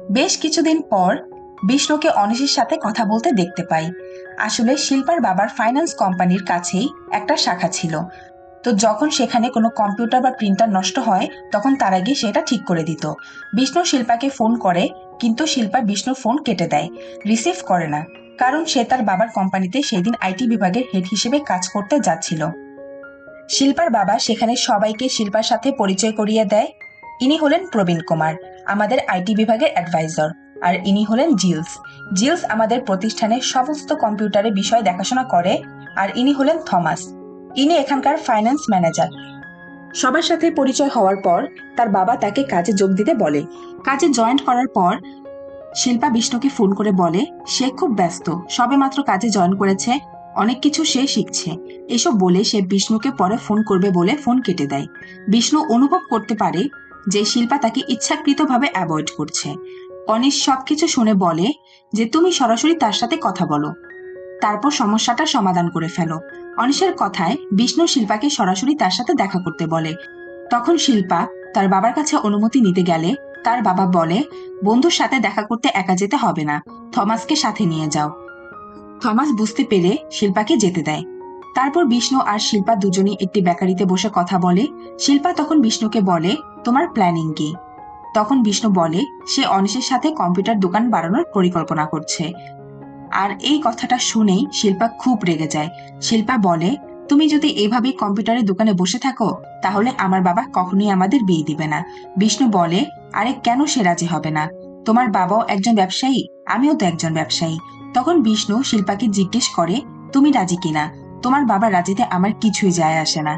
বেশ কিছুদিন পর বিষ্ণুকে অনিশের সাথে কথা বলতে দেখতে পাই। আসলে শিল্পার বাবার ফাইন্যান্স কোম্পানির কাছেই একটা শাখা ছিল। তো যখন সেখানে কোনো কম্পিউটার বা প্রিন্টার নষ্ট হয় তখন তারা গিয়ে সেটা ঠিক করে দিত। বিষ্ণু শিল্পাকে ফোন করে, কিন্তু শিল্পা বিষ্ণুর ফোন কেটে দেয়, রিসিভ করে না। কারণ সে তার বাবার কোম্পানিতে সেই দিন আইটি বিভাগের হেড হিসেবে কাজ করতে যাচ্ছিল। শিল্পার বাবা সেখানে সবাইকে শিল্পার সাথে পরিচয় করিয়ে দেয়। ইনি হলেন প্রবীণ কুমার, আমাদের আইটি বিভাগের অ্যাডভাইজার। আর ইনি হলেন জিলস। জিলস আমাদের প্রতিষ্ঠানের সমস্ত কম্পিউটারের বিষয় দেখাশোনা করে। আর ইনি হলেন থমাস, ইনি এখানকার ফাইন্যান্স ম্যানেজার। সবার সাথে পরিচয় হওয়ার পর তার বাবা তাকে কাজে যোগ দিতে বলে। কাজে জয়েন করার পর শিল্পা বিষ্ণুকে ফোন করে বলে সে খুব ব্যস্ত, সবেমাত্র কাজে জয়েন করেছে, অনেক কিছু সে শিখছে। এসব বলে সে বিষ্ণুকে পরে ফোন করবে বলে ফোন কেটে দেয়। বিষ্ণু অনুভব করতে পারে যে শিল্পা তাকে ইচ্ছাকৃতভাবে অ্যাভয়েড করছে। অনিশ সবকিছু শুনে বলে যে তুমি সরাসরি তার সাথে কথা বলো, তারপর সমস্যাটা সমাধান করে ফেলো। অনিশের কথায় বিষ্ণু শিল্পাকে সরাসরি তার সাথে দেখা করতে বলে। তখন শিল্পা তার বাবার কাছে অনুমতি নিতে গেলে তার বাবা বলে বন্ধুর সাথে দেখা করতে একা যেতে হবে না, থমাসকে সাথে নিয়ে যাও। থমাস বুঝতে পেরে শিল্পাকে যেতে দেয়। তারপর বিষ্ণু আর শিল্পা দুজনেই একটি বেকারিতে বসে কথা বলে। শিল্পা তখন বিষ্ণুকে বলে তোমার প্ল্যানিং কি? তখন বিষ্ণু বলে সে অনিশের সাথে কম্পিউটার দোকান বাড়ানোর পরিকল্পনা করছে। আর এই কথাটা শুনেই শিল্পা খুব রেগে যায়। শিল্পা বলে তুমি যদি এভাবে কম্পিউটারের দোকানে বসে থাকো তাহলে আমার বাবা কখনোই আমাদের বিয়ে দিবে না। বিষ্ণু বলে আরে কেন সে রাজি হবে না? তোমার বাবাও একজন ব্যবসায়ী, আমিও তো একজন ব্যবসায়ী। তখন বিষ্ণু শিল্পাকে জিজ্ঞেস করে তুমি রাজি কিনা? তোমার বাবা রাজিতে আমার কিছুই যায় আসে না।